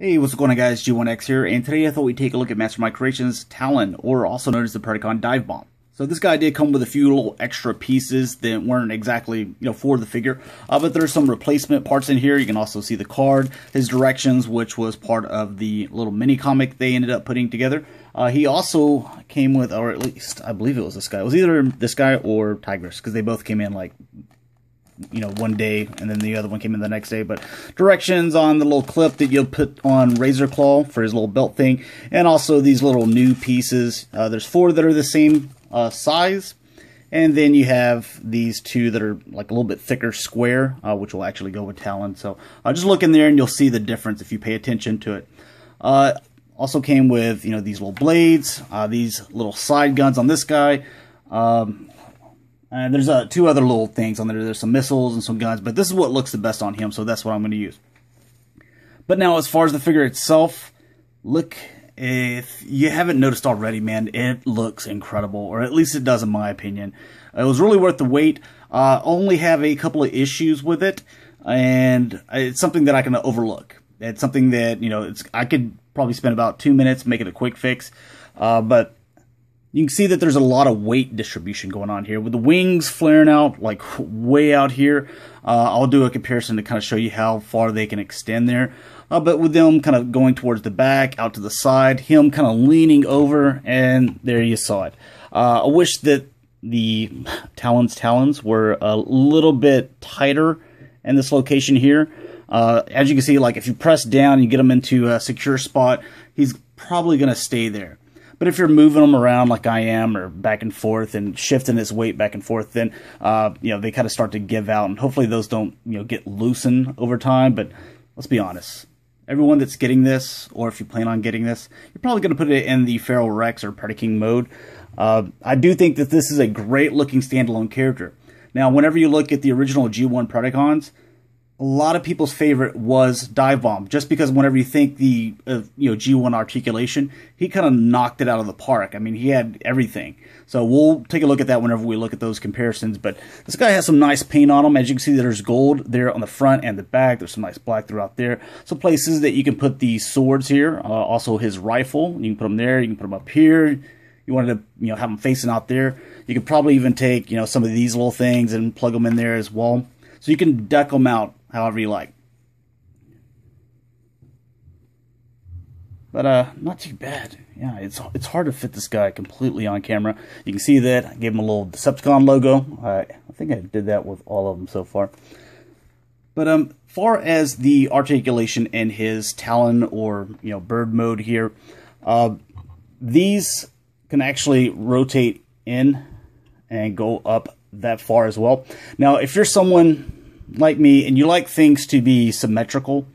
Hey, what's going on guys, G1X here, and today I thought we'd take a look at Mastermind Creations' Talon, or also known as the Predacon Divebomb. So this guy did come with a few little extra pieces that weren't exactly, for the figure, but there's some replacement parts in here. You can also see the card, his directions, which was part of the little mini comic they ended up putting together. He also came with, or at least I believe it was this guy. It was either this guy or Tigress, because they both came in like one day, and then the other one came in the next day. But directions on the little clip that you'll put on Razor Claw for his little belt thing, and also these little new pieces. There's 4 that are the same size, and then you have these 2 that are like a little bit thicker square, which will actually go with Talon. So just look in there and you'll see the difference if you pay attention to it. Also came with these little blades, these little side guns on this guy. There's 2 other little things on there. There's some missiles and some guns, but this is what looks the best on him, so that's what I'm going to use. But now, as far as the figure itself, look, if you haven't noticed already, man, it looks incredible, or at least it does in my opinion. It was really worth the wait. Only have a couple of issues with it, and it's something that I can overlook. It's something that, I could probably spend about 2 minutes, make it a quick fix, but you can see that there's a lot of weight distribution going on here. With the wings flaring out, like way out here, I'll do a comparison to kind of show you how far they can extend there. But with them kind of going towards the back, out to the side, him kind of leaning over, and there you saw it. I wish that the talons were a little bit tighter in this location here. As you can see, like if you press down and you get him into a secure spot, he's probably going to stay there. But if you're moving them around like I am, or back and forth and shifting this weight back and forth, then they kind of start to give out, and hopefully those don't get loosened over time. But let's be honest, everyone that's getting this, or if you plan on getting this, you're probably going to put it in the Feral Rex or Predaking mode. I do think that this is a great looking standalone character. Now, whenever you look at the original G1 Predacons, a lot of people's favorite was Divebomb, just because whenever you think the G1 articulation, he kind of knocked it out of the park. I mean, he had everything. So we'll take a look at that whenever we look at those comparisons. But this guy has some nice paint on him. As you can see, there's gold there on the front and the back. There's some nice black throughout there. Some places that you can put the swords here. Also his rifle. You can put them there. You can put them up here. You wanted to have them facing out there. You could probably even take some of these little things and plug them in there as well. So you can deck them out however you like. But not too bad. Yeah, it's hard to fit this guy completely on camera. You can see that I gave him a little Decepticon logo. I think I did that with all of them so far. But far as the articulation in his Talon or bird mode here, these can actually rotate in and go up that far as well. Now, if you're someone like me and you like things to be symmetrical,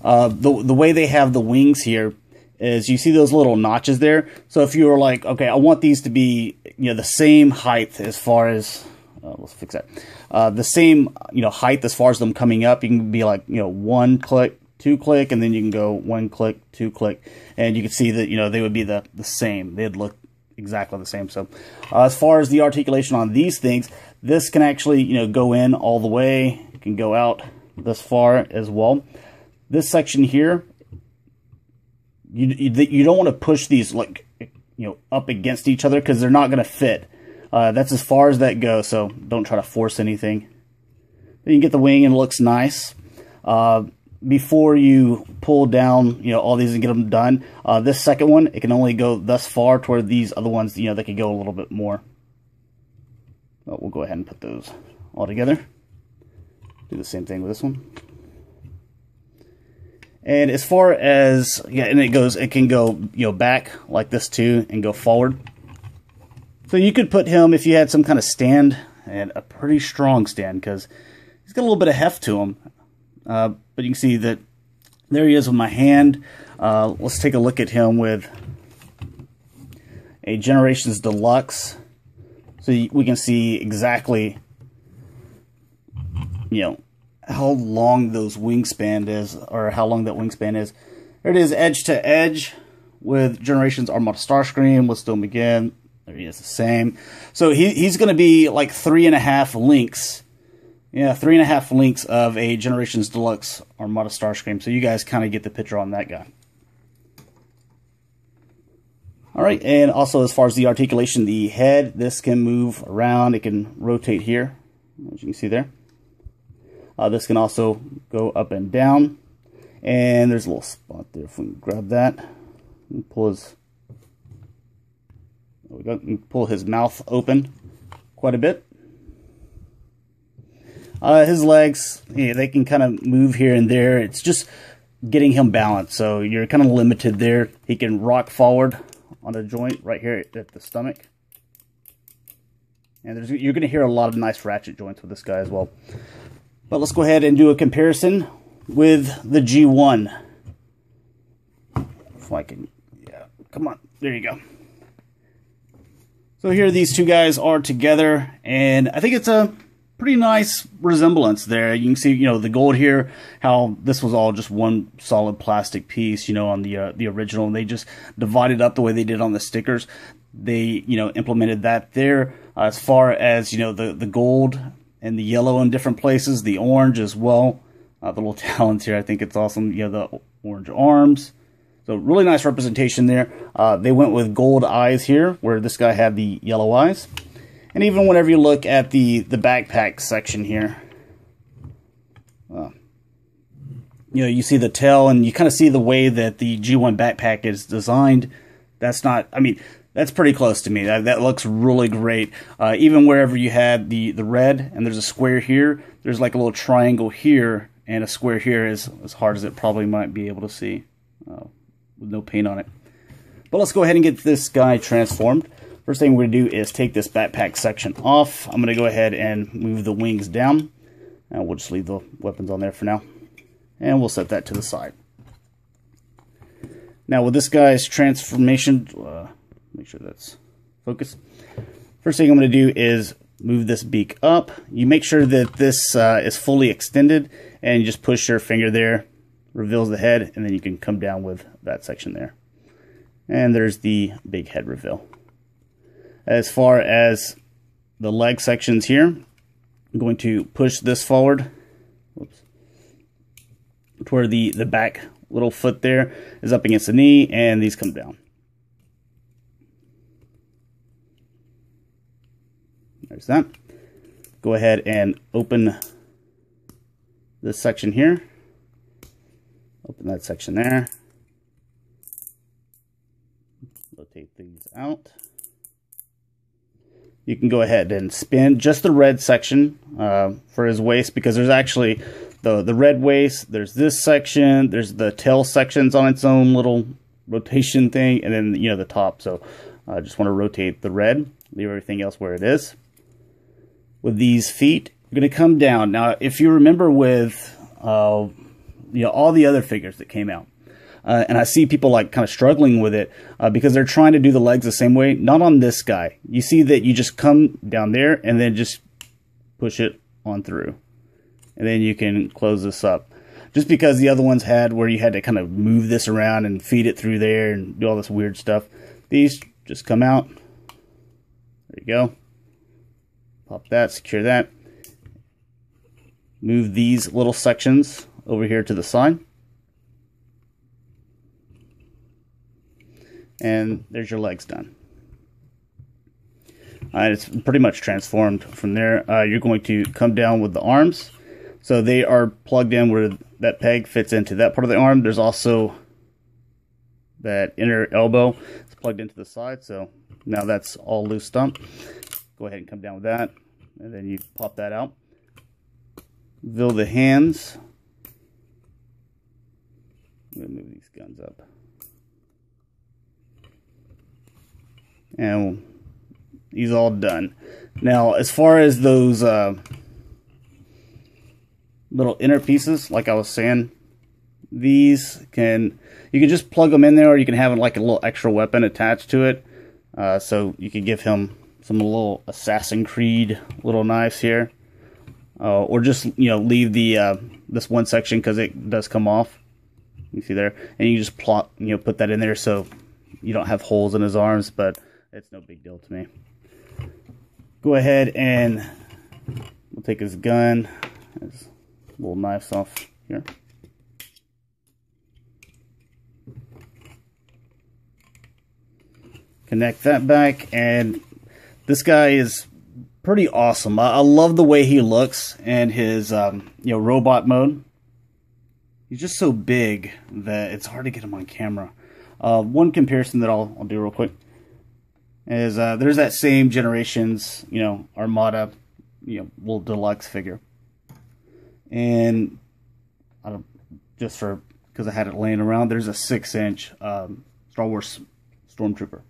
the way they have the wings here is you see those little notches there. So if you were like, okay, I want these to be the same height as far as let's fix that, the same height as far as them coming up, you can be like 1 click, 2 click, and then you can go 1 click, 2 click, and you can see that they would be the same. They'd look exactly the same. So as far as the articulation on these things, this can actually go in all the way. It can go out this far as well. This section here, you don't want to push these like up against each other, because they're not going to fit. That's as far as that goes, so don't try to force anything. Then you get the wing and it looks nice. Before you pull down all these and get them done, this second one, it can only go thus far, toward these other ones that could go a little bit more. But we'll go ahead and put those all together. Do the same thing with this one. And as far as and it can go back like this too, and go forward. So you could put him, if you had some kind of stand, and a pretty strong stand, because he's got a little bit of heft to him. But you can see that there he is with my hand. Let's take a look at him with a Generations Deluxe, so we can see exactly how long those wingspan is, or how long that wingspan is. There it is, edge to edge with Generations Armada Starscream. Let's do him again. There he is, the same. So he's going to be like 3.5 links Yeah, 3.5 links of a Generations Deluxe Armada Starscream, so you guys kind of get the picture on that guy. Alright, and also as far as the articulation, the head, this can move around, it can rotate here, as you can see there. This can also go up and down, and there's a little spot there if we can grab that. And pull his, there we go, pull his mouth open quite a bit. His legs, yeah, they can kind of move here and there. It's just getting him balanced, so you're kind of limited there. He can rock forward on a joint right here at the stomach. And you're going to hear a lot of nice ratchet joints with this guy as well. But let's go ahead and do a comparison with the G1. If I can, yeah, come on, there you go. So here these two guys are together, and I think it's a pretty nice resemblance there. You can see, you know, the gold here, how this was all just one solid plastic piece, you know, on the original, and they just divided up the way they did on the stickers. They, you know, implemented that there. As far as, you know, the gold and the yellow in different places, the orange as well. The little talons here, I think it's awesome. You know, the orange arms. So really nice representation there. They went with gold eyes here, where this guy had the yellow eyes. And even whenever you look at the backpack section here, you know, you see the tail, and you kind of see the way that the G1 backpack is designed. That's not, I mean, that's pretty close to me. That looks really great. Even wherever you had the red, and there's a square here, there's like a little triangle here, and a square here is as hard as it probably might be able to see with no paint on it. But let's go ahead and get this guy transformed. First thing we're going to do is take this backpack section off. I'm going to go ahead and move the wings down. And we'll just leave the weapons on there for now. And we'll set that to the side. Now with this guy's transformation, make sure that's focused. First thing I'm going to do is move this beak up. You make sure that this is fully extended, and you just push your finger there, reveals the head, and then you can come down with that section there. And there's the big head reveal. As far as the leg sections here, I'm going to push this forward. Whoops. To where the back little foot there is up against the knee, and these come down. There's that. Go ahead and open this section here. Open that section there. Rotate these out. You can go ahead and spin just the red section for his waist, because there's actually the red waist, there's this section, there's the tail sections on its own little rotation thing, and then, you know, the top. So I just want to rotate the red, leave everything else where it is. With these feet, you're going to come down. Now, if you remember with you know, all the other figures that came out, and I see people like kind of struggling with it because they're trying to do the legs the same way. Not on this guy. You see that you just come down there and then just push it on through. And then you can close this up. Just because the other ones had where you had to kind of move this around and feed it through there and do all this weird stuff. These just come out. There you go. Pop that, secure that. Move these little sections over here to the side. And there's your legs done. It's pretty much transformed from there. You're going to come down with the arms. So they are plugged in where that peg fits into that part of the arm. There's also that inner elbow. It's plugged into the side. So now that's all loosed up. Go ahead and come down with that. And then you pop that out. Reveal the hands. I'm going to move these guns up. And he's all done. Now, as far as those little inner pieces, like I was saying, these you can just plug them in there, or you can have like a little extra weapon attached to it. So you can give him some little Assassin's Creed little knives here, or just, you know, leave the this one section because it does come off. You see there, and you just plot, you know, put that in there so you don't have holes in his arms, but it's no big deal to me. Go ahead and We'll take his gun, his little knives off here. Connect that back, and this guy is pretty awesome. I love the way he looks in his robot mode. He's just so big that it's hard to get him on camera. One comparison that I'll do real quick is there's that same generation's Armada little deluxe figure, and because I had it laying around, there's a 6-inch Star Wars Stormtrooper.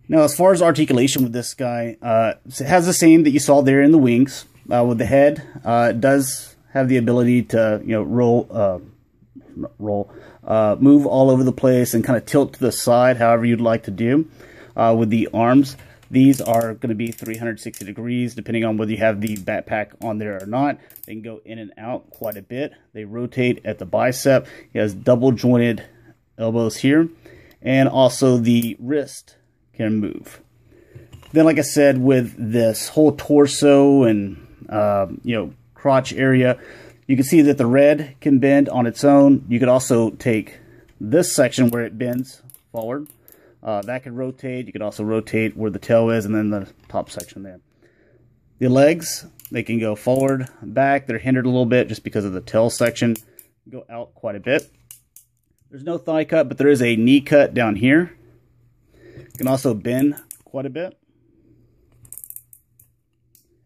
Now, as far as articulation with this guy, it has the same that you saw there in the wings. With the head, it does have the ability to move all over the place and kind of tilt to the side, however you'd like to do. With the arms, these are going to be 360 degrees, depending on whether you have the backpack on there or not. They can go in and out quite a bit. They rotate at the bicep. He has double jointed elbows here, and also the wrist can move. Then, like I said, with this whole torso and crotch area, you can see that the red can bend on its own. You could also take this section where it bends forward. That can rotate. You could also rotate where the tail is, and then the top section there. The legs, they can go forward, back. They're hindered a little bit just because of the tail section. Go out quite a bit. There's no thigh cut, but there is a knee cut down here. You can also bend quite a bit.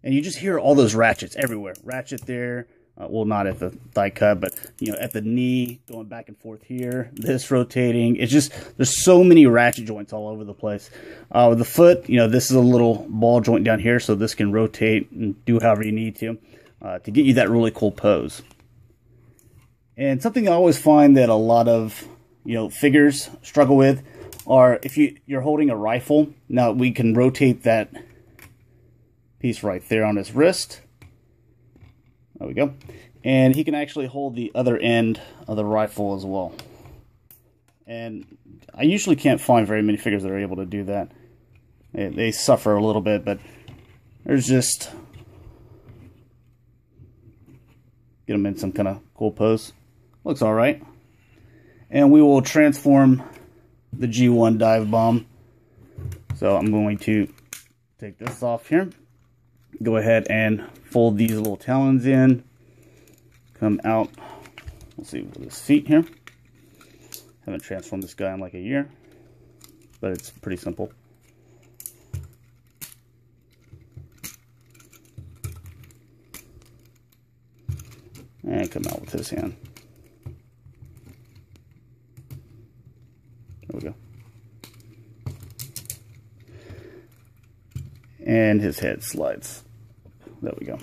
And you just hear all those ratchets everywhere. Ratchet there. Well, not at the thigh cut, but at the knee, going back and forth here. This rotating. It's just, there's so many ratchet joints all over the place. With the foot, this is a little ball joint down here, so this can rotate and do however you need to get you that really cool pose. And something I always find that a lot of figures struggle with are if you're holding a rifle. Now we can rotate that piece right there on his wrist. There we go. And he can actually hold the other end of the rifle as well. And I usually can't find very many figures that are able to do that. They suffer a little bit, but there's just... get them in some kind of cool pose. Looks alright. And we will transform the G1 Divebomb. So I'm going to take this off here. Go ahead and fold these little talons in. Come out. Let's see, with his feet here. Haven't transformed this guy in like a year, but it's pretty simple. And come out with his hand. There we go. And his head slides. There we go.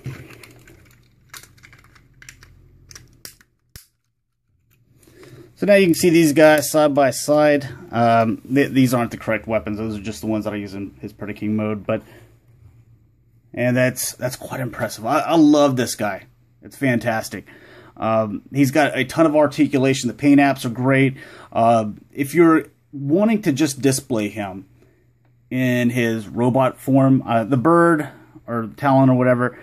So now you can see these guys side by side. These aren't the correct weapons. Those are just the ones that I use in his Predaking mode. And that's quite impressive. I love this guy. It's fantastic. He's got a ton of articulation. The paint apps are great. If you're wanting to just display him in his robot form, the bird or Talon or whatever,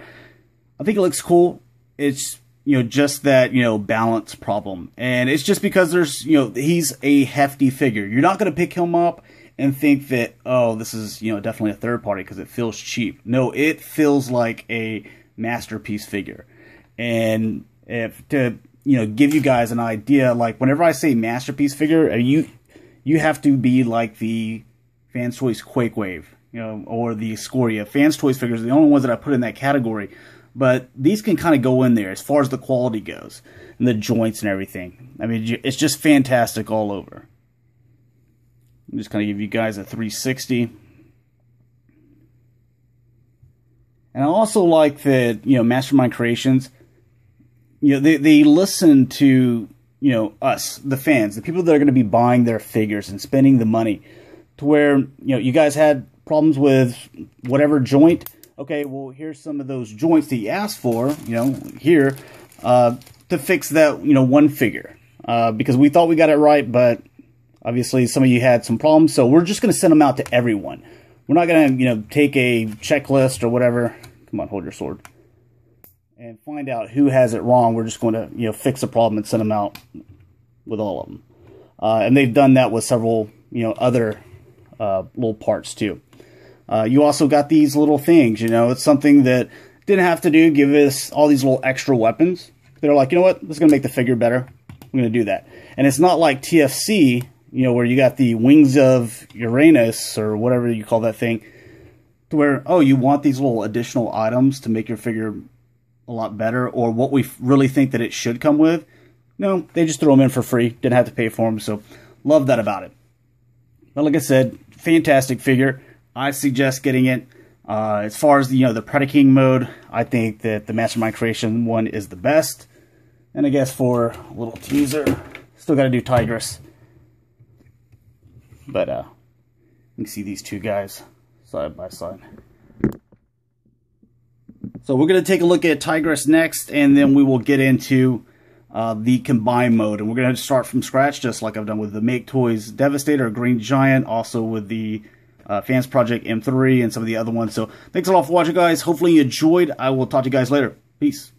I think it looks cool. It's just that balance problem, and it's just because there's he's a hefty figure. You're not going to pick him up and think that, oh, this is definitely a third party because it feels cheap. No, it feels like a masterpiece figure. And if to give you guys an idea, like whenever I say masterpiece figure, you have to be like the Fans Toys Quake Wave, or the Scoria. Fans Toys figures are the only ones that I put in that category. But these can kind of go in there as far as the quality goes and the joints and everything. I mean, it's just fantastic all over. I'm just going to give you guys a 360. And I also like that, Mastermind Creations, they listen to, us, the fans, the people that are going to be buying their figures and spending the money, to where, you guys had problems with whatever joint. Okay, well, here's some of those joints that you asked for, here, to fix that, one figure. Because we thought we got it right, but obviously some of you had some problems, so we're just going to send them out to everyone. We're not going to, you know, take a checklist or whatever. Come on, hold your sword. And find out who has it wrong. We're just going to, you know, fix the problem and send them out with all of them. And they've done that with several, you know, other little parts too. You also got these little things, you know, it's something that didn't have to do, give us all these little extra weapons. They're like, you know what, this is going to make the figure better. I'm going to do that. And it's not like TFC, you know, where you got the wings of Uranus or whatever you call that thing, to where, oh, you want these little additional items to make your figure a lot better, or what we really think that it should come with. No, they just throw them in for free. Didn't have to pay for them, so love that about it. But like I said, fantastic figure. I suggest getting it. As far as the, you know, the Predaking mode, I think that the Mastermind Creation one is the best. And I guess for a little teaser, still got to do Tigress. But you can see these two guys side by side. So we're going to take a look at Tigress next, and then we will get into the combine mode. And we're going to start from scratch, just like I've done with the Make Toys Devastator, Green Giant, also with the Fans Project M3 and some of the other ones. So thanks a lot for watching, guys. Hopefully you enjoyed. I will talk to you guys later. Peace.